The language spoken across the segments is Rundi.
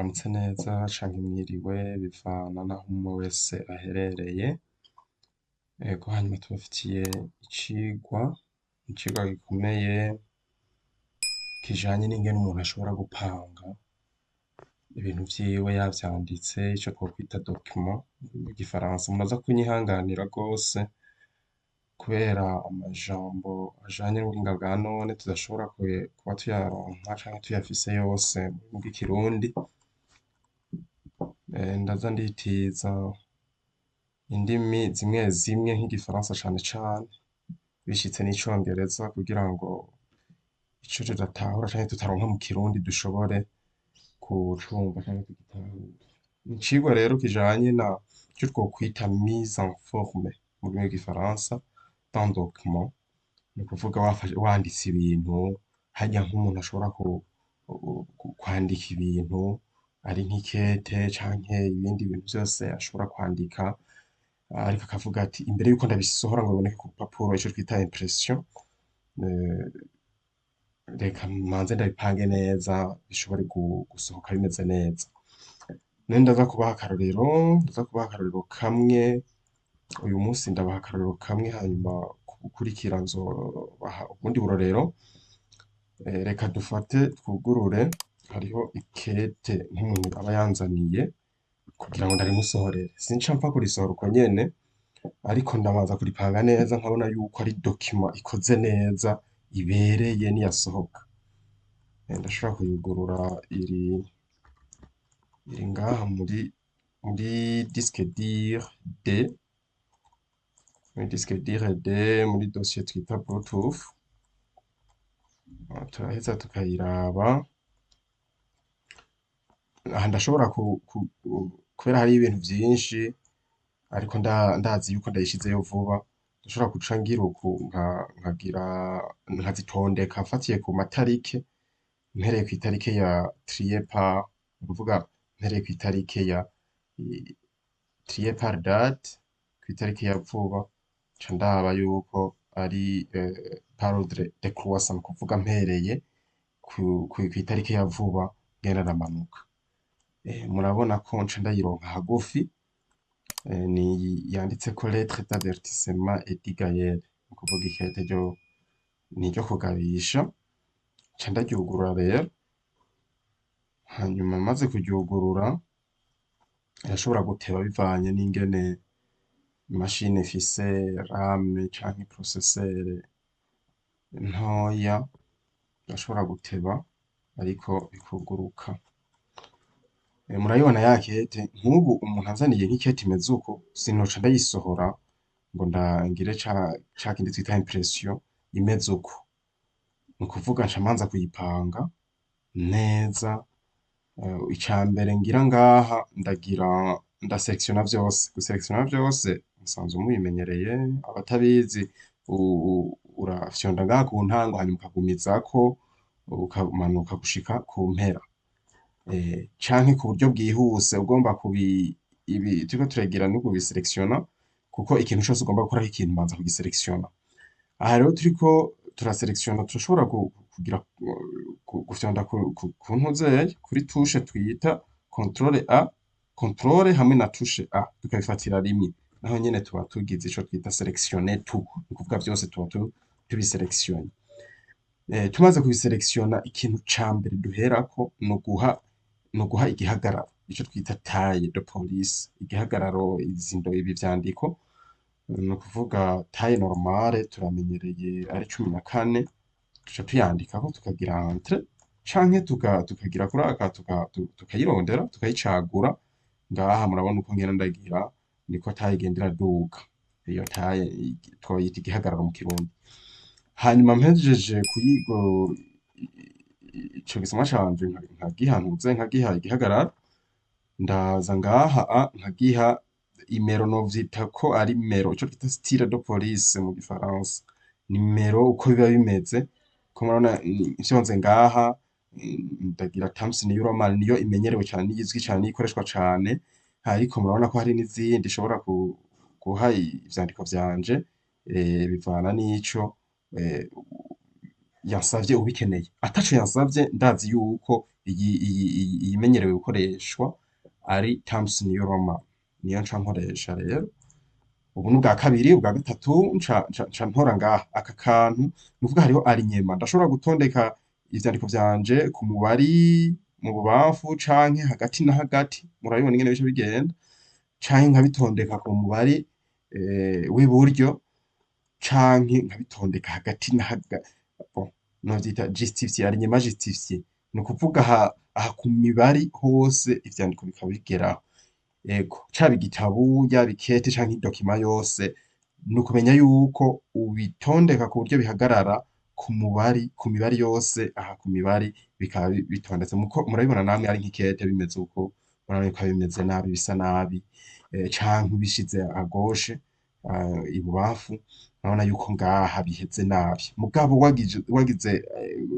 Mwaramutse neza canke mwiriwe bivana naho umwe wese aherereye. Ego hanyuma tubafitiye icigwa gikomeye kijanye n'ingene umuntu ashobora gupanga ibintu vyiwe yavyanditse, ico twokwita document mu gifaransa. Muraza kunyihanganira rwose kubera amajambo ajanye n'ubuhinga bwa none tudashobora kuba tuyaronka canke tuyafise yose mu rw'ikirundi. Ndaza nditiza indimi zimwe zimwe nk'igifaransa cane cane, bishitse n'icongereza kugira ngo ico tudatahura canke tutaronka mu kirundi dushobore kucumva canke tugitahure. Icigwa rero kijanye na ico twokwita mise en forme mu rurimi rw'igifaransa d'un document, ni ukuvuga wanditse ibintu harya nk'umuntu ashobora kwandika ibintu ari nk'ikete canke ibindi bintu vyose ashobora kwandika, ariko akavuga ati imbere yuko ndabisohora ngo biboneke ku rupapuro, ico twita impression, reka manze ndabipange neza bishobore gusohoka bimeze neza. None ndaza kubaha akarorero kamwe, uyu munsi ndabaha akarorero kamwe hanyuma gukurikira nzobaha ubundi burorero. Reka dufate twugurure, hariho ikete nk'umuntu aba yanzaniye kugira ngo ndarimusohorere. Sinca mpfa kurisohora uko nyene, ariko ndabanza kuripanga neza nkabona yuko ari document ikoze neza ibereye niyasohoka. Ndashobora kuyugurura iri ngaha muri disque dur D, muri dossier twita bluetooth. Turaheza tukayiraba. Aha ndashobora kubera hariho ibintu vyinshi ariko ndazi yuko ndayishizeyo vuba, ndashobora guca ngira uku nkazitondeka mfatiye ku matarike, mpereye kw'itarike ya trier par, ni ukuvuga mpereye kw'itarike ya trier par date, kw'itarike ya vuba, nca ndaba yuko ari par ordre décroissant, ni ukuvuga mpereye kw'itarike ya vuba ngenda ndamanuka. Murabona ko nca ndayironka hagufi, yanditseko lettre d'avertissement et d'égayere, ni ukuvuga ikete niryo kugabisha. Nca ndaryugurura rero, hanyuma maze kuryugurura irashobora guteba bivanye n'ingene imashini ifise RAM canke processeur ntoya, irashobora guteba ariko ikuguruka. Murayibona ya kete, nk'ubu umuntu anzaniye nk'ikete imeze uko, sinoca ndayisohora ngo ngire ca kindi twita impression imeze uko. Ni ukuvuga nca manza kuyipanga neza. Icambere ngira ngaha ndaselectiona vyose. Guselectiona vyose musanzwe mubimenyereye, abatabizi urafyonda ngaha ku ntango hanyuma ukagumizako ukamanuka gushika ku mpera. Canke ku buryo bwihuse ugomba ibi turiko turagira no kubiselectiona, kuko ikintu cose ugomba gukora ikintu ubanza kugiselectiona. Aha rero turiko turaselectiona turashobora gufyonda ku ntuzeye kuri touche twita controle hamwe na touche A, tukabifatira rimwe. Naho nyene tuba tugize ico twita selectionner tout, ni ukuvuga vyose tuba tubiselectionye. Tumaze kubiselectiona, ikintu ca mbere duherako ni uguha igihagararo, ico twita taille de police, igihagararo ibi vyandiko. Ni ukuvuga taille normale turamenyereye ari 14, tuca tuyandikako tukagira entre, canke tukagira kuri aka tukayirondera tukayicagura. Ngaha murabona uko ngenda ndagira niko taille igenda iraduga. Iyo taille twoyita igihagararo mu kirundi. Hanyuma mpejeje ico gisomwa canje nkagiha igihagararo, ndaza ngaha nkagiha imero, novyita ko ari imero, ico twita style de police mu gifaransa. Nimero uko biba bimeze, ko murabona mfyonze ngaha ndagira Times New Roman, niyo imenyerewe cane, niyo izwi cane, niyo ikoreshwa cane. Ariko murabona ko hari n'izindi nshobora guha ivyandiko vyanje bivana n'ico yansavye ubikeneye. Ataco yansavye ndazi yuko iyimenyerewe gukoreshwa ari terms niyo Roma niyo nca nkoresha rero. Ubu n'ubwa kabiri, ubwa gatatu nca ntora ngaha aka kantu nuvuga hariho alignema, ndashobora gutondeka ivyandiko vyanje ku mubari mu bubamfu canke hagati na hagati, murabibona ingene bica bigenda, canke nkabitondeka ku mubari w'iburyo canke nkabitondeka hagati na hagati, novyita justifier, alignema justifier, ni ukuvuga aha ku mibari hose ivyandiko bikaba bigeraho. Ego, caba igitabu, yaba ikete canke idokima yose, ni ukumenya yuko ubitondeka ku buryo bihagarara ku mibari yose, aha ku mibari bikaba bitondetse. Murabibona namwe ari nk'ikete bimeze uko, murabona ko bimeze nabi, bisa nabi, canke ubishize à gauche, ibubamfu, urabona yuko ngaha biheze nabi. Mugabo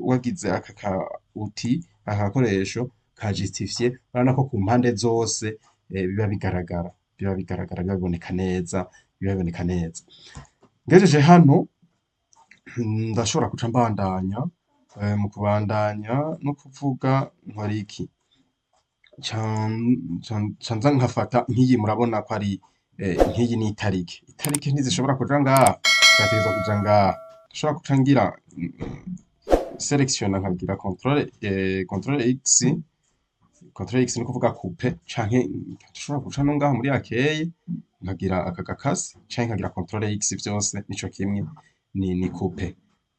wagize aka ka outil, aka gakoresho ka justifier, urabona ko ku mpande zose biba bigaragara, biba biboneka neza, biba biboneka neza. Ngejeje hano ndashobora guca mbandanya, mu kubandanya no kuvuga nkora iki, nca nza nkafata nk'iyi, murabona ko ari nk'iyi ni itariki. Itariki ntizishobora kuja ngaha, zategerezwa kuja ngaha. Ndashobora guca ngira selection, nkagira controle X, controle X ni kuvuga coupe, canke ndashobora guca no ngaha muri akeye nkagira aka gakasi, canke nkagira controle X, vyose nico kimwe, ni coupe.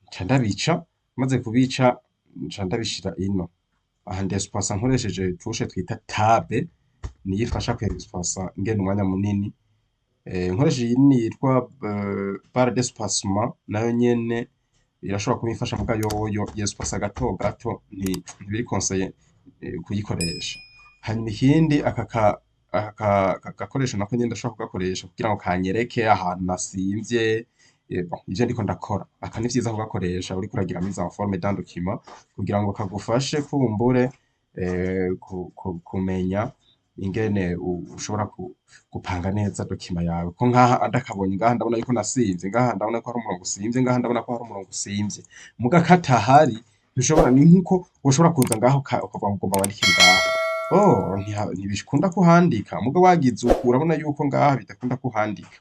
Nca ndabica, maze kubica nca ndabishira ino. Aha ndespace nkoresheje touche twita tab, niyo ifasha kwespace ngene umwanya munini. Nkoresheje iyi yitwa barre d'espacement, nayo nyene irashobora kubimfasha, muga yoyo yespace gato gato ntibiri conseillé kuyikoresha. Hanyuma ikindi aka gakoresho nako nyene ndashobora kugakoresha kugira ngo kanyereke ahantu nasimvye, ivyo ndiko ndakora. Aka ni vyiza kugakoresha uriko uragira mise en forme d'un document, kugira ngo kagufashe kumbure kumenya ingene ushobora gupanga neza document yawe. Ko ngaha ndakabonye, ngaha ndabona yuko nasimvye, ngaha ndabona ko hari umurongo usimvye, ngaha ndabona ko hari umurongo usimvye. Muga katahari, ntushobora, ni nkuko ushobora kuza ngaho ukavuga ngo ugomba wandike ngaha, ntibikunda kuhandika. Muga wagize uku, urabona yuko ngaha bidakunda kuhandika.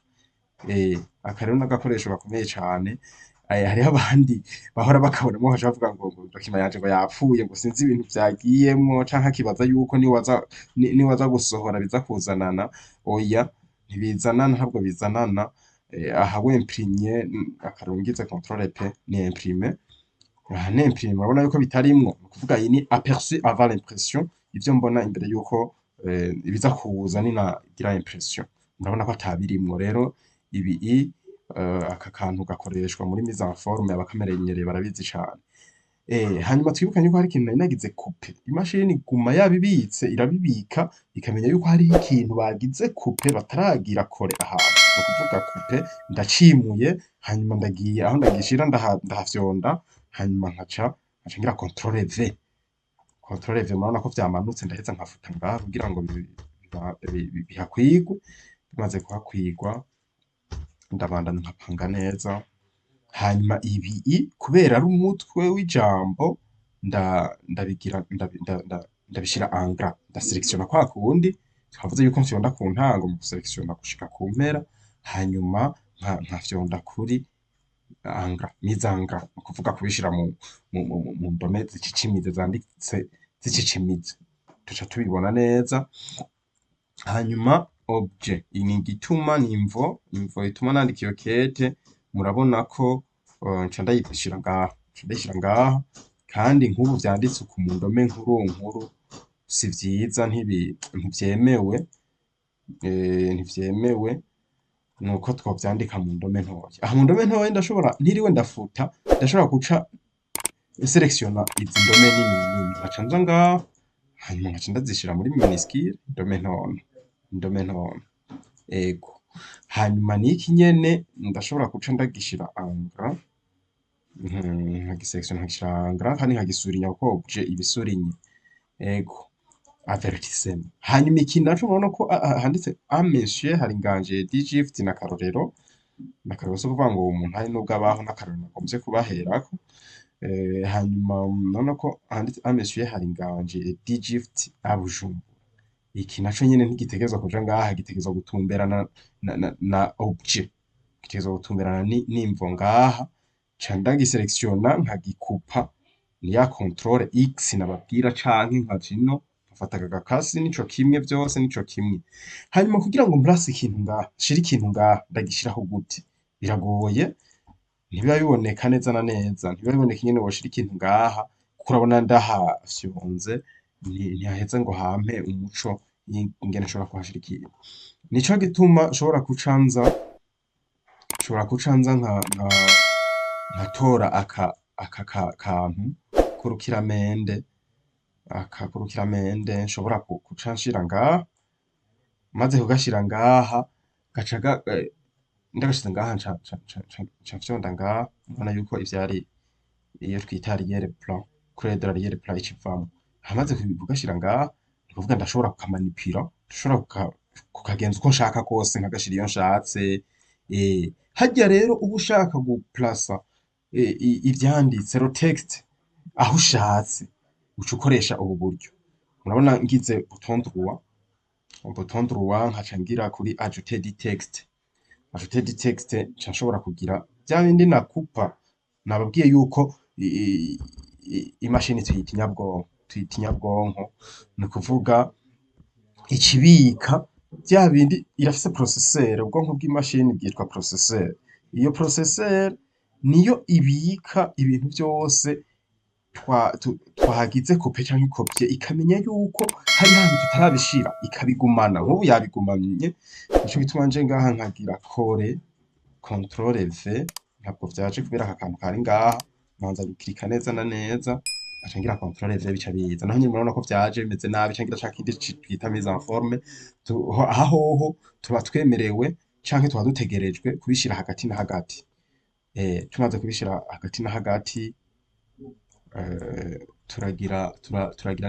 Aka rero n'agakoresho gakomeye cane. Hariho abandi bahora bakabonamo bakaca bavuga ngo document yanje ngo yapfuye, ngo sinzi ibintu vyagiyemwo, canke akibaza yuko niwaza gusohora biza kuzanana. Oya, ntibizanana, ntabwo bizanana. Aha wemprimye, akarungize controle P, ni imprime. Aha ni imprime, urabona yuko bitarimwo, ni ukuvuga iyi ni aperçu avant l'impression, ivyo mbona imbere yuko ibiza kuza ninagira impression. Murabona ko atabirimwo. Rero ibi aka kantu gakoreshwa muri mise en forme, abakamenyereye barabizi cane. Hanyuma twibukanye yuko hari ikintu nari nagize coupe. Imashini iguma yabibitse, irabibika, ikamenya yuko hariho ikintu bagize coupe bataragira kore ahantu. Ni ukuvuga coupe ndacimuye, hanyuma ndagiye aho ndagishira ndahafyonda, hanyuma nkaca ngira controle V. Controle V, murabona ko vyamanutse, ndaheza nkafuta ngaha kugira ngo bihakwigwe. Bimaze kuhakwigwa, ndabandanya nkapanga neza. Hanyuma ibi kubera ari umutwe w'ijambo, ndabishira en gras, ndaselectiona kwa kundi twavuze yuko mfyonda ku ntango mu guselectiona gushika ku mpera, hanyuma nkafyonda kuri en gras, mise en gras, ni ukuvuga kubishira mu ndome zicicimize, zanditse zicicimize, tuca tubibona neza. Hanyuma objet, ni igituma, ni imvo ituma nandika iyo kete. Murabona ko nca ndayishira ngaha, kandi nk'ubu vyanditse ku mu ndome nkuru si vyiza, ntivyemewe. Nuko twovyandika mu ndome ntoya. Aha mu ndome ntoya ntiriwe ndafuta, ndashobora guca selectiona izi ndome nini, nkaca nza ngaha, hanyuma nkaca ndazishira muri minuscule, indome ntoya. Ego, hanyuma niki nyene ndashobora guca ndagishira en gras, nkagiselectiona nkagishira en gras, kandi nkagisurinya kuko objet ibisurinye. Ego, avertissement. Hanyuma iki naco murabona ko handitse a monsieur, hari inganje digift n'akarorero so kuvuga ngo umuntu hari nubwo abaho n'akarorero nagombye kubaherako. hanyuma urabona ko handitse a monsieur hari inganje Digift à Bujumbura. Iki naco nyene ntigitegerezwa kuja ngaha, gitegerezwa gutumberana na objet, gitegerezwa gutumberana n'imvo ngaha, ca ndagiselektiona nkagikupa ni ya controle X nababwira, canke nkaja ino nkafata aka gakasi nico kimwe, vyose nico kimwe. Hanyuma kugira ngo mplase ikintu ngaha, nshire ikintu ngaha, ndagishiraho gute? Biragoye, ntibiba biboneka neza na neza, ntibiba biboneka ingene woshira ikintu ngaha, kuko urabona ndahafyonze, ntihaheza ngo hampe umuco ingene nshobora kuhashira ikintu. Nico gituma nshobora kuca nza nkatora aka kantu k'urukiramende, aka k'urukiramende nshobora kuca nshira ngaha, maze kugashira ngaha gaca ndagashize ngaha nca fyonda ngaha, urabona yuko ivyari iyo twita arrière plan, couleur de l'arrière plan icivamwo. Hamaze kugashira ngaha, ni kuvuga ndashobora kukamanipira, ndashobora kukagenza uko nshaka kose, nkagashira iyo nshatse. Harya rero uba ushaka guplasa ivyanditse ro texte aho ushatse, uca ukoresha ubu buryo. Murabona ngize bouton droit nkaca ngira kuri ajouter du texte. Ajouter du texte nca nshobora kugira vya bindi nakupa, nababwiye yuko imashini tuyita inyabwonko, ni ukuvuga ikibika vya bindi, irafise processeur, ubwonko bw'imashini bwitwa processeur. Iyo processeur niyo ibika ibintu vyose twagize coupe canke copie, ikamenya yuko hari hantu tutarabishira, ikabigumana. Nk'ubu yabigumanye, nico gituma nje ngaha nkagira controle V, ntabwo vyaje kubera aka kantu kari ngaha, manza gukirika neza na neza, aca ngira controle V bica biza. Naho nyene murabona ko vyaje bimeze nabi, ca ngira ca kindi twita mise en forme, aha hoho tuba twemerewe canke tuba dutegerejwe kubishira hagati na hagati. Tumaze kubishira hagati na hagati, turagira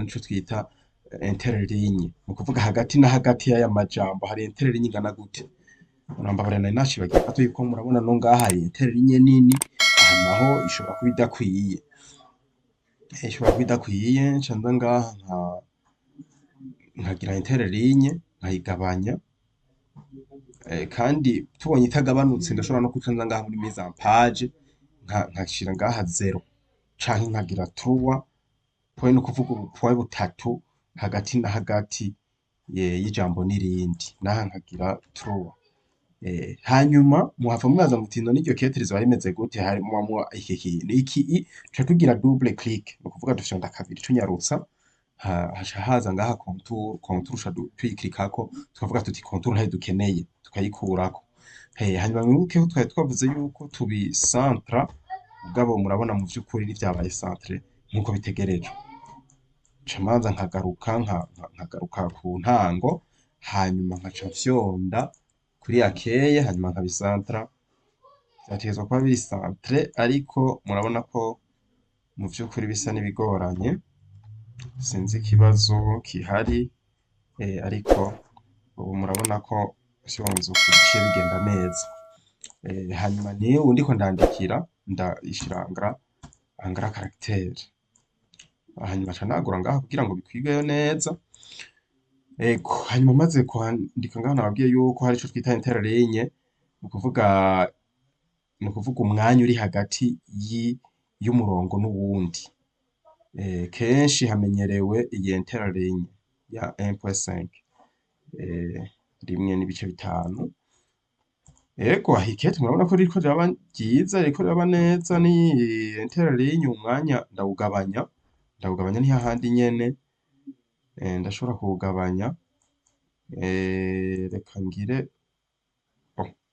nico twita interligne, ni ukuvuga hagati na hagati y'aya majambo hari interligne ingana gute. Murambabara nari nacibagiye gato yuko murabona no ngaha hari interligne nini, aha naho ishobora kuba idakwiye. Ishobora kuba idakwiye, nca nza ngaha nkagira interligne nkayigabanya, kandi tubonye itagabanutse ndashobora no kuca nza ngaha muri mise en page nkashira ngaha 0 canke nkagira 3 point, ni ukuvuga ubupfuye butatu hagati na hagati y'ijambo n'irindi, naha nkagira 3. Hanyuma muhava mwaza muti none iryo kete rizoba rimeze gute harimwo iki kintu iki, tuca tugira double click, ni ukuvuga dufyonda kabiri tunyarutsa, haca haza ngaha contour uca tuyiklikako, tukavuga tuti contour ntayo dukeneye, tukayikurako. Hanyuma mwibuke ko twari twavuze yuko tubicentra, mugabo murabona mu vy'ukuri ntivyabaye centre nkuko bitegerejwe. Nca manza nkagaruka ku ntango, hanyuma nkaca mfyonda kuri akeye, hanyuma nkabicentra. Vyategerezwa kuba biri centre, ariko murabona ko mu vy'ukuri bisa n'ibigoranye, sinzi ikibazo kihari, ariko ubu murabona ko vyonze uku biciye bigenda neza. Hanyuma niwe ndiko ndandikira ndayishira angara caractère, hanyuma ca nagura ngaha kugira ngo bikwigeyo neza. Hanyuma maze kwandika ngaha nababwiye yuko hari ico twita interligne, ni ukuvuga umwanya uri hagati y'umurongo n'uwundi. Kenshi hamenyerewe iyi interligne ya 1.5, 1.5. Aha ikete murabona ko ririko riraba ryiza, ririko riraba neza. Ni interligne, umwanya ndawugabanya ni hahandi nyene, ndashobora kuwugabanya, reka ngire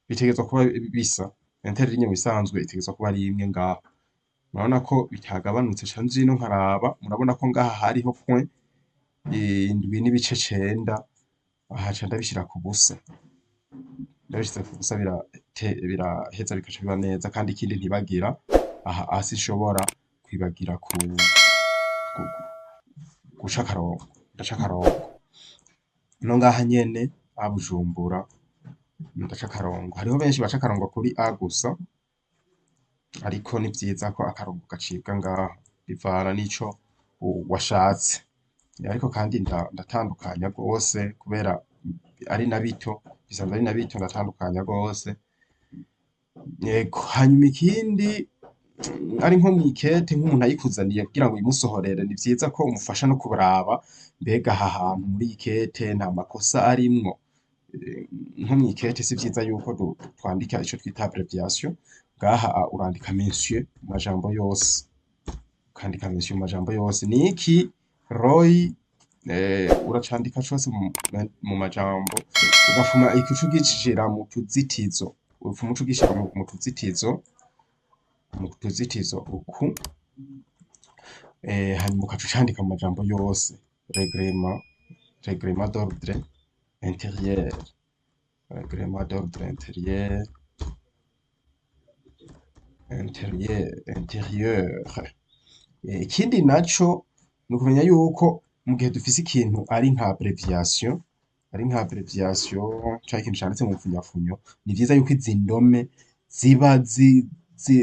bitegerezwa kuba bisa. Interligne mu bisanzwe itegerezwa kuba ari imwe ngaha, murabona ko bitagabanutse, ca nja ino nkaraba, murabona ko ngaha hariho point 7.9, aha ca ndabishira ku busa. Ndabishize ku busa biraheza bikaca biba neza, kandi ikindi ntibagira aha hasi nshobora kwibagira guca akarongo, ndaca akarongo no ngaha nyene a Bujumbura ndaca akarongo. Hariho benshi baca akarongo kuri A gusa, ariko ni vyiza ko akarongo gacibwa ngaha bivana n'ico washatse. Ariko kandi ndatandukanya rwose kubera ari na bito, bisanzwe ari na bito, ndatandukanya rwose. Yego, hanyuma ikindi ari nko mw'ikete nk'umuntu ayikuzaniye kugira ngo uyimusohorere, ni vyiza ko umufasha no kuraba mbega aha hantu muri iyi kete nta makosa arimwo. Nko mw'ikete si vyiza yuko twandika ico twita abbreviation, ngaha urandika monsieur mu majambo yose, ukandika monsieur mu majambo yose. Niki Roy uracandika cose mu majambo, ugafuma ico ugishira mu tuzitizo, ufuma uco ugishira mu tuzitizo uku, hanyuma ukaca ucandika mu majambo yose, règlement d'ordre intérieur, règlement d'ordre intérieur. Ikindi naco ni ukumenya yuko mu gihe dufise ikintu ari nka abbreviation, canke ikintu canditse mu mfunyafunyo, ni vyiza yuko izi ndome ziba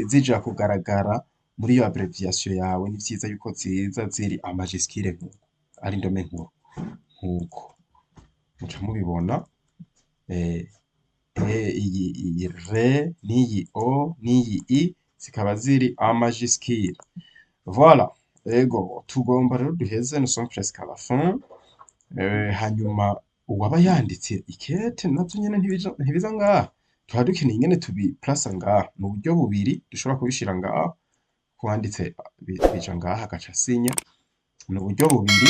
zija kugaragara muri iyo abbreviation yawe. Ni vyiza yuko ziza ziri amajuscule nkuko ari indome nkuru nkuko muca mubibona. Iyi re n'iyi o n'iyi i zikaba ziri amajuscule. Voilà, ego tugomba rero duheze, nous sommes presque à la fin. Hanyuma uwaba yanditse ikete navyo nyene ntibiza ngaha, tuba dukeneye ingene tubiplasa ngaha. Ni uburyo bubiri dushobora kubishira ngaha, kuwanditse bija ngaha agaca asinya. Ni uburyo bubiri,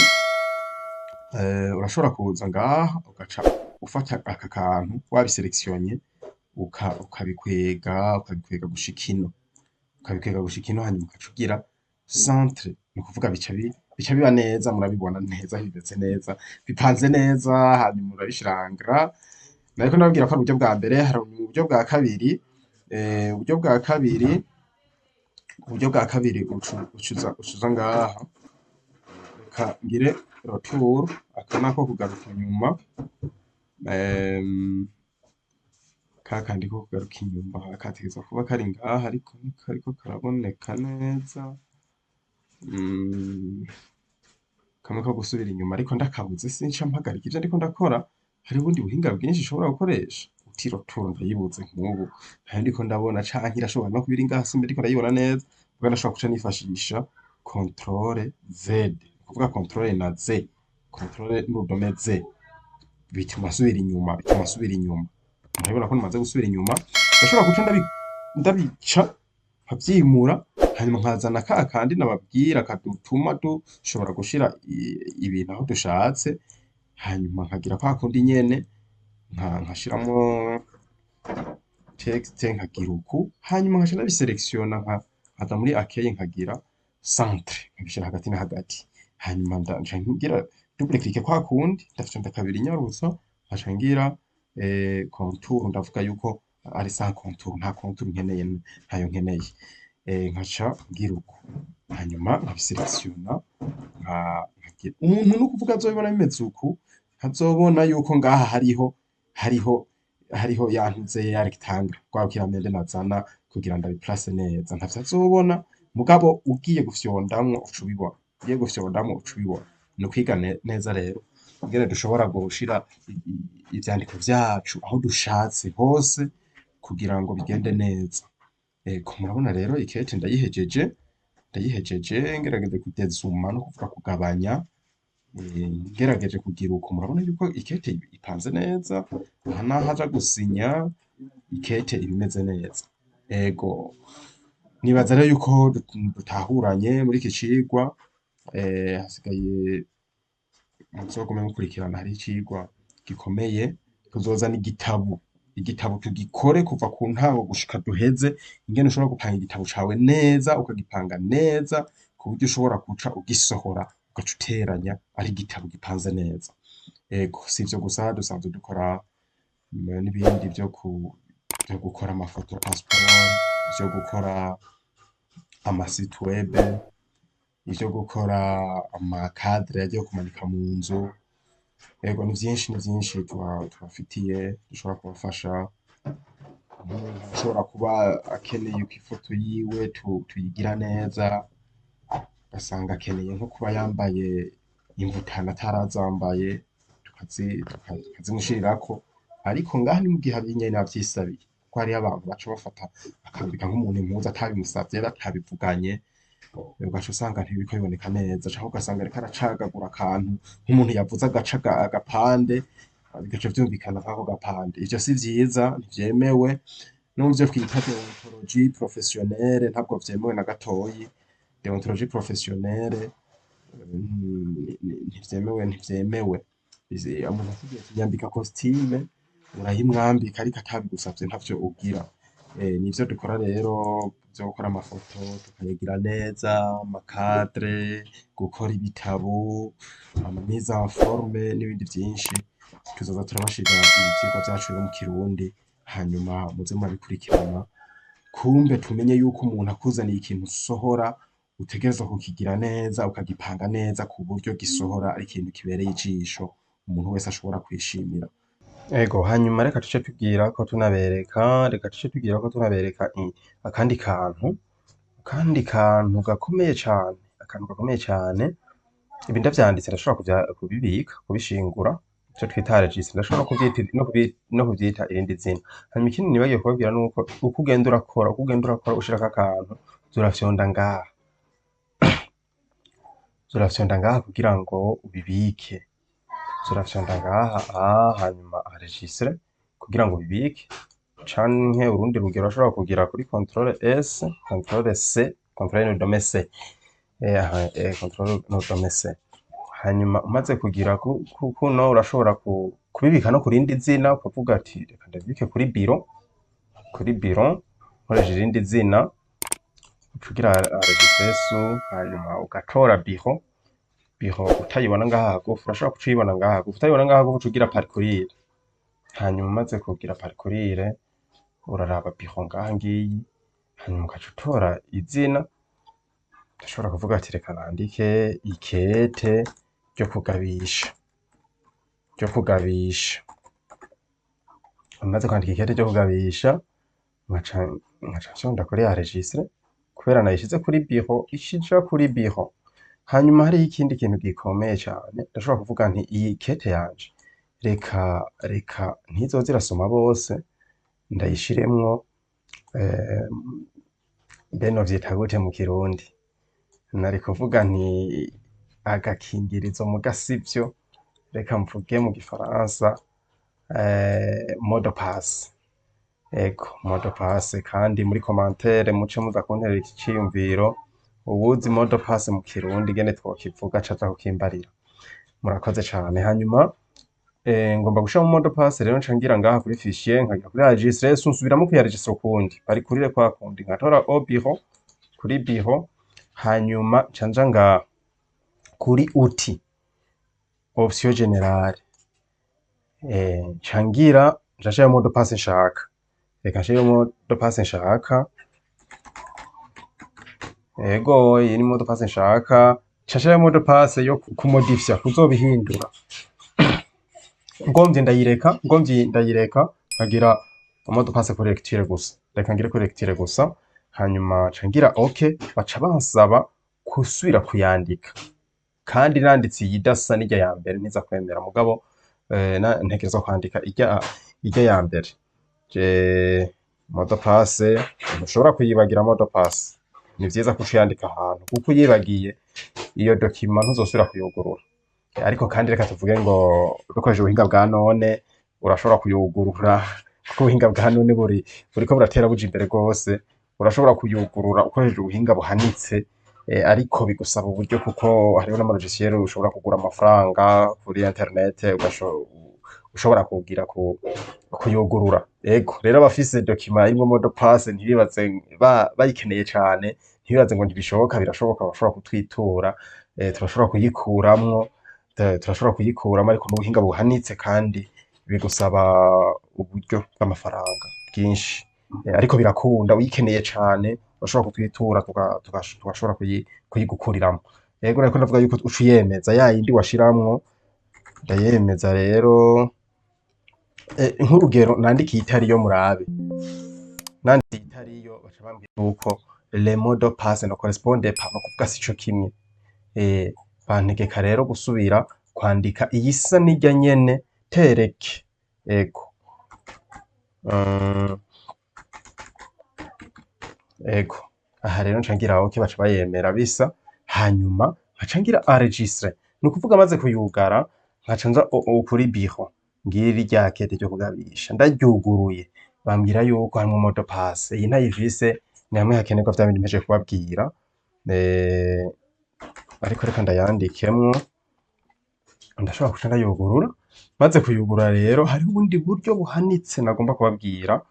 urashobora kuza ngaha ugaca ufata aka kantu wabiselectionye ukabikwega gushika ino, hanyuma ugaca ugira centre, ni ukuvuga bica biba neza, murabibona neza, bimeze neza, bipanze neza, hanyuma urabishira en gras. Nariko ndababwira ko ari uburyo bwa mbere. Hari uburyo bwa kabiri, ucuza ngaha, reka ngire retour, aka nako kugaruka inyuma, kakandi ko kugaruka inyuma kategerezwa kuba kari ngaha, ariko ntikariko karaboneka neza. Kamwe ko gusubira inyuma, ariko ndakabuze sinca mpagarika ivyo ndiko ndakora. Hari ubundi buhinga bwinshi ushobora gukoresha, uti retour ndayibuze nk'ubu, ntayo ndiko ndabona, canke irashobora no kuba iri ngaha simba ndiko ndayibona neza, ubwo ndashobora guca nifashisha controle Z, kuvuga controle na Z, controle n'urudome Z, bituma nsubira inyuma. Murabibona ko nimaze gusubira inyuma, ndashobora guca ndabica nkavyimura, hanyuma nkazana ka kandi nababwira kadutuma dushobora gushira ibintu aho dushatse, hanyuma nkagira kwa kundi nyene nkashiramwo texte, nkagira uku, hanyuma nkaca ndabiselectiona, nkaza muri accueil, nkagira centre, nkabishira hagati na hagati, hanyuma nca ngira double click kwa kundi, ndafyonda kabiri nyarutsa, nkaca ngira contour, ndavuga yuko ari sans contour, nta contour nkeneye, ntayo nkeneye. Nkaca ngira uko, hanyuma nkabiselectiona, nkagira umuntu no kuvuga azobibona bimeze uku, azobona yuko ngaha hariho yantuze ya rectangle, rwa rukiramende nazana kugira ndabiplace neza, ntavyo azobona. Mugabo ugiye gufyondamwo uca ubibona. Ni ukwiga neza rero ingene dushobora gushira ivyandiko vyacu aho dushatse hose kugira ngo bigende neza. Murabona rero ikete ndayihejeje, ngerageje kudezuma, no kuvuga kugabanya, ngerageje kugira uko. Murabona yuko ikete ipanze neza, aha naho aja gusinya ikete iba imeze neza. Ego, nibaza rero yuko dutahuranye muri iki cigwa. Hasigaye muzogume mukurikirana, hari icigwa gikomeye, tuzozana igitabo tugikore kuva ku ntango gushika duheze, ingene ushobora gupanga igitabo cawe neza, ukagipanga neza ku buryo ushobora guca ugisohora, ugaca uteranya ari igitabo gipanze neza. Ego, si ivyo gusa, dusanzwe dukora n'ibindi vyo gukora amafoto ya passport, vyo gukora amasite web, ivyo gukora amakadre yo kumanika mu nzu. Ego, ni vyinshi tubafitiye dushobora kubafasha umuntu ashobora kuba akeneye ko ifoto yiwe tuyigira neza, ugasanga akeneye nko kuba yambaye imvutana atarazambaye tukazimushirirako, ariko ngaha ni mu gihe ari nyene yavyisabiye, kuko hariho abantu baca bafata akambika nk'umuntu impuzu atabimusavye batabivuganye, ugaca usanga ntibiriko biboneka neza, canke ugasanga ariko aracagagura akantu nk'umuntu yavuze agaca agapande, bigaca vyumvikana nk'ako gapande. Ivyo si vyiza, ntivyemewe, no muvyo twita deontologie professionnelle ntabwo vyemewe na gatoyi. Deontologie professionnelle ntivyemewe. Umuntu akubwiye ati nyambika costume, urayimwambika ariko atabigusavye ntavyo ugira. Nivyo dukora rero vyo gukora amafoto tukayagira neza, amakadre, gukora ibitabo, mise en forme n'ibindi vyinshi. Tuzoza turabashirira ivyigwa vyacu rero mu Kirundi, hanyuma muze murabikurikirana, kumbe tumenye yuko umuntu akuzaniye ikintu usohora utegerezwa kukigira neza, ukagipanga neza ku buryo gisohora ari ikintu kibereye ijisho, umuntu wese ashobora kwishimira. Ego, hanyuma reka tuce tugirako tunabereka akandi kantu gakomeye cane, ibi ndavyanditse ndashobora kubibika, kubishingura, ico twita registre, ndashobora no kuvyita irindi zina. Hanyuma ikindi nibagiye kubabwira nuko uko ugenda urakora ushirako akantu, uzurafyonda ngaha kugira ngo ubibike, uzurafyonda ngaha hanyuma enregistre kugira ngo ubibike, canke urundi rugero urashobora kugira kuri controle S, controle C, controle n'urudome C, controle n'urudome C. Hanyuma umaze kugira kuno urashobora kubibika no kurindi zina, ukavuga ati reka ndabibike kuri biro nkoresheje irindi zina, ucugira registesu, hanyuma ugatora biro utayibona ngaha hagufi, urashobora kucibona ngaha hagufi, utayibona ngaha hagufi ucugira parcourir, hanyuma umaze kugira parcourir uraraba biro ngaha ngiyi, hanyuma ugaca utora izina, ndashobora kuvuga ati reka nandike ikete ryo kugabisha. Umaze kwandika ikete ryo kugabisha, nkaca nshonda kuri ya registre, kubera nayishize kuri biro, ishija kuri biro. Hanyuma hariho ikindi kintu gikomeye cane, ndashobora kuvuga nti iyi kete yanje reka ntizoze irasoma bose, ndayishiremwo beno vyita gute mu Kirundi, nari kuvuga nti agakingirizo muga sivyo, reka mvuge mu gifaransa mot de passe. Ego, mot de passe, kandi muri commentaires muce muza kunterera iciyumviro, uwuzi mot de passe mu Kirundi ingene twokivuga caza kukimbarira. Murakoze cane. Hanyuma ngomba gushiramo mot de passe rero nca ngira ngaha kuri fichier, nkagira kuri registre, nsubiramo kuyaregistra ukundi, parcourir kwa kundi, nkatora au bureau, kuri bureau, hanyuma nca nja ngaha kuri outil, option générale, nca ngira nshashirayo mot de passe nshaka, reka nshirayo mot de passe nshaka. Ego, iyi ni mot de passe nshaka, nshashirayo mot de passe yo kumodifya, kuzobihindura. Ngomvye ndayireka, nkagira mot de passe kuri lecture gusa, reka ngire kuri lecture gusa, hanyuma nca ngira OK, baca bansaba kusubira kuyandika, kandi nanditse iyidasa n'irya ya mbere ntiza kwemera, mugabo ntekereza kwandika irya ya mbere. Mot de passe ntushobora kuyibagira mot de passe, ni vyiza ko uciyandika ahantu, kuko uyibagiye iyo document ntuzosubira kuyugurura. Ariko kandi reka tuvuge ngo dukoresheje ubuhinga bwa none urashobora kuyugurura, kuko ubuhinga bwa none buriko buratera buja imbere rwose, urashobora kuyugurura ukoresheje ubuhinga buhanitse, ariko bigusaba uburyo, kuko hariho n'amalogiciel ushobora kugura amafaranga kuri internet, ushobora kugira kuyugurura. Ego, rero abafise document irimwo mot de passe ntibibaze bayikeneye cane, ntibibaze ngo ntibishoboka, birashoboka, bashobora kutwitura, turashobora kuyikuramwo, ariko mu buhinga buhanitse, kandi bigusaba uburyo bw'amafaranga bwinshi, ariko birakunda, uyikeneye cane urashobora kutwitura tugashobora kuyigukuriramwo. Ego, ariko ndavuga yuko uca uyemeza ya yindi washiramwo, ndayemeza rero. Nk'urugero nandikiye itariyo murabe, nanditse itariyo baca bambwira yuko le mot de passe ne correspond pas, no kuvuga sico kimwe. Bantegeka rero gusubira kwandika iyisa n'irya nyene tereke. Ego. Ego. Aha rero nca ngira ok baca bayemera bisa, hanyuma nkaca ngira enregistrer. Ni ukuvuga maze kuyugara nkaca nza kuri biro ngiri rya kete ryo kugabisha ndaryuguruye bambwira yuko harimwo mot de passe. Iyi ntayivise ni hamwe hakenerwa vya bindi mpejeje kubabwira. Ariko reka ndayandikemwo, ndashobora guca ndayugurura. Maze kuyugurura rero hariho ubundi buryo buhanitse nagomba kubabwira.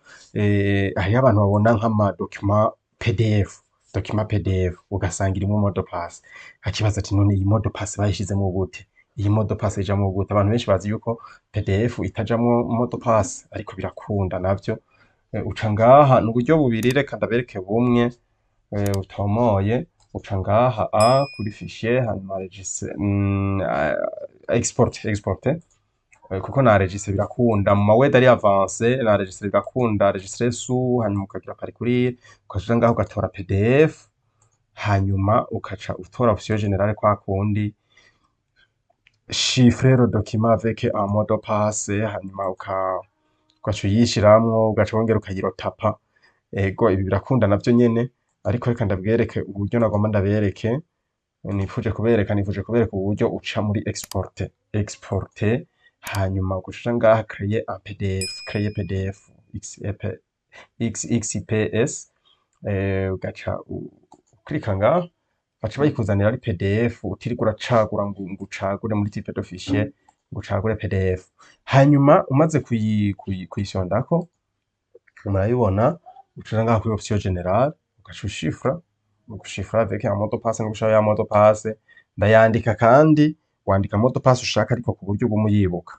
Hariho abantu babona nk'ama document PDF, document PDF ugasanga irimwo mot de passe, akibaza ati none iyi mot de passe bayishizemwo gute? Iyi mot de passe ijamwo gute? Abantu benshi bazi yuko PDF itajamwo mot de passe, ariko birakunda navyo. Uca ngaha ni uburyo bubiri, reka ndabereke bumwe utomoye. Uca ngaha kuri fichier hanyuma exporter kuko na enregistrer birakunda mu maword ari avance, na enregistrer birakunda enregistrer sous, hanyuma ukagira parcourir, ukaja ngaho ugatora PDF, hanyuma ukaca utora option générale kwa kundi chiffrer le document avec un mot de passe, hanyuma ugaca uyishiramwo, ugaca wongera ukayirotapa. Ego ibi birakunda navyo nyene, ariko reka ndabwereke uburyo nagomba ndabereke. Nifuje kubereka uburyo uca muri exporter, hanyuma ugaca ngaha créer un PDF, XPS, ugaca uklika ngaha baca bayikuzanira ari PDF, utiriko uracagura ngo ucagure muri type de fichier, ngo ucagure PDF. Hanyuma umaze kuyifyondako, murabibona, uca ngaha kuri option générale, ugaca ushifra, ugushifra avec un mot de passe, no gushira ya mot de passe ndayandika, kandi wandika mot de passe ushaka ariko ku buryo bw'umuyibuka.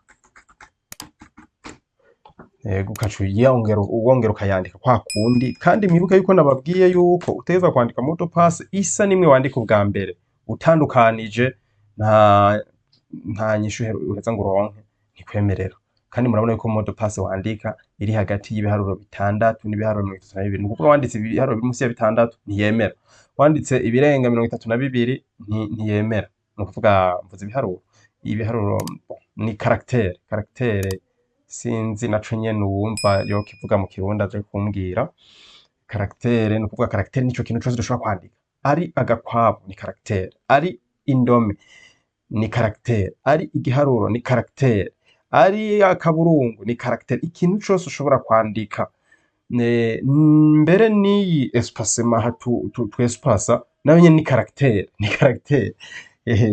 Ugaca wongera ukayandika kwa kundi, kandi mwibuke yuko nababwiye yuko utegerezwa kwandika mot de passe isa nimwe wandika ubwa mbere, utandukanije nta nyishu uheza ngo uronke, ntikwemerera. Kandi murabona yuko mot de passe wandika iri hagati y'ibiharuro 6 n'ibiharuro 32. Ni ukuvuga wanditse ibiharuro biri munsi ya 6 ntiyemera, wanditse ibirenga 32 ntiyemera. Ni ukuvuga mvuze ibiharuro ni caractère sinzi naco nyene uwumva yo kivuga mu Kirundi aje kumbwira. Caractère ni ukuvuga caractère nico kintu cose dushobora kwandika, ari agakwabu ni caractère, ari indome ni caractère, ari igiharuro ni caractère, ari akaburungu ni caractère. Ikintu cose ushobora kwandika, mbere n'iyi espacement twespasa nayo nyene ni caractère, ni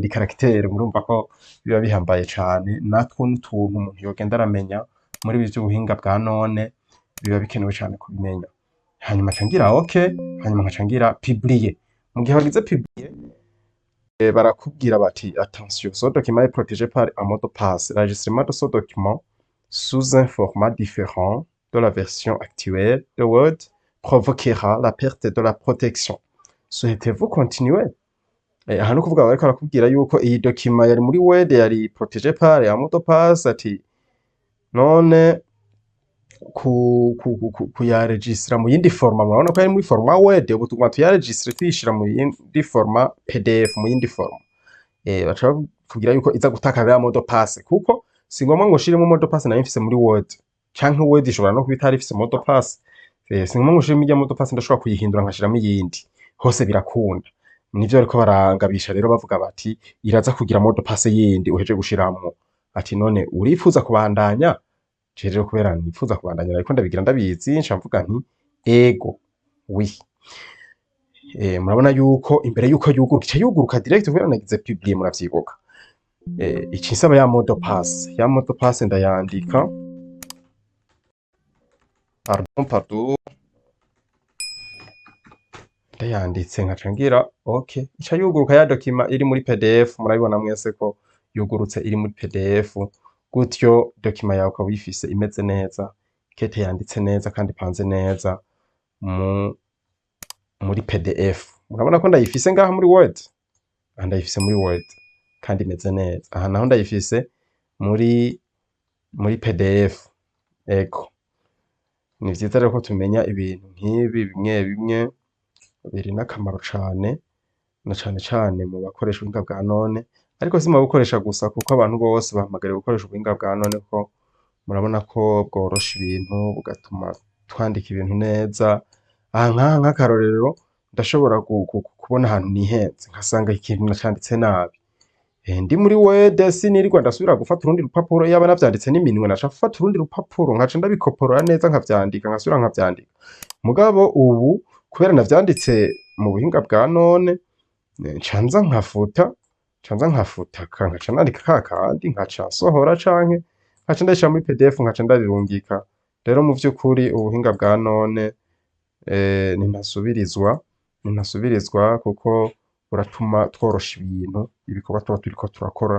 caractère. Murumva ko biba bihambaye cane, natwo n'utuntu umuntu yogenda aramenya muri ibi vy'ubuhinga bwa none, biba bikenewe cane kubimenya. Hanyuma nca ngira ok, hanyuma nkaca ngira publier. Mu gihe wagize publier, barakubwira bati attention, ce document est protégé par un mot de passe. L'enregistrement de ce document sous un format différent de la version actuelle de Word provoquera la perte de la protection. Souhaitez-vous continuer? Aha no kuvuga bariko barakubwira yuko iyi document yari muri Word yari protégé par un mot de passe, ati none kuyaregistra mu yindi forma. Murabona ko yari muri forma Word, ubu tuguma tuyaregistre tuyishira mu yindi forma PDF, mu yindi forma. Baca bakubwira yuko iza gutakaza ya mot de passe, kuko si ngombwa ngo ushiremo mot de passe nayo mfise muri Word, canke Word ishobora no kuba itari ifise mot de passe. Si ngombwa ngo ushiremo irya mot de passe, ndashobora kuyihindura nkashiramo iyindi, hose birakunda. Nivyo bariko barangabisha rero bavuga bati iraza kugira mot de passe yindi uheje gushiramwo. Ati none urifuza kubandanya? Jeje kubera nifuza kubandanya, ariko ndabigira ndabizi, nca mvuga nti ego oui. Murabona yuko imbere yuko yuguruka direct kubera nagize publier, muravyibuka. Icisaba ya mot de passe ndayandika, pardon, ndayanditse nkaca ngira ok, ica yuguruka ya document iri muri PDF. Murabibona mwese ko yugurutse iri muri PDF, gutyo document yawe ukaba uyifise imeze neza, kete yanditse neza kandi ipanze neza muri PDF. Murabona ko ndayifise ngaha muri Word, aha ndayifise muri Word kandi imeze neza. Aha naho ndayifise muri PDF. Ego Ni vyiza rero ko tumenya ibintu nk'ibi bimwe bimwe biri n'akamaro cane, na cane cane mu bakoresha ubuhinga bwa none, ariko si mu babukoresha gusa kuko abantu bose bahamagariwe gukoresha ubuhinga bwa none ko murabona ko bworosha ibintu bugatuma twandika ibintu neza. Aha nkaha nk'akarorero ndashobora kubona ahantu nihenze nkasanga ikintu nacanditse nabi. Ndi muri Word sinirirwa ndasubira gufata urundi rupapuro, yaba navyanditse n'iminwe naca mfata urundi rupapuro nkaca ndabikoporora neza nkavyandika nkasubira nkavyandika. Mugabo ubu kubera navyanditse mu buhinga bwa none, ncanza nkafuta nkaca nandika kakandi nkaca nsohora canke nkaca ndashira muri PDF nkaca ndarirungika. Rero mu vy'ukuri ubuhinga bwa none ninasubirizwa kuko buratuma tworosha ibintu, ibikorwa tuba turiko turakora.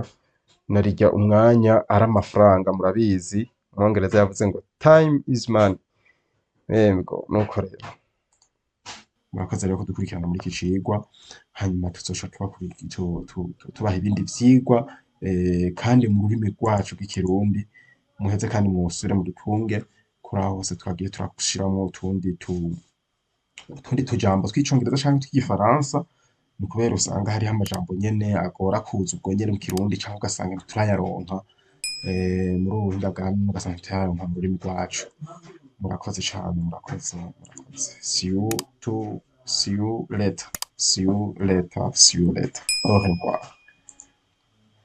Narirya umwanya ari amafaranga murabizi, umwongereza yavuze ngo time is money. Nuko rero murakoze rero kudukurikirana muri iki cigwa, hanyuma tuzoca tubaha ibindi vyigwa kandi mu rurimi rwacu rw'ikirundi, muheze kandi musubire mudutunge kuri aho hose twagiye turashiramwo utundi tujambo tw'icongereza canke tw'igifaransa. Ni ukubera usanga hariho amajambo nyene agora kuza ubwo nyene mu kirundi canke ugasanga ntiturayaronka muri ubu buhinga bwa none, ugasanga ntiturayaronka mu rurimi rwacu. Murakoze cane, murakoze. See you later. Au revoir.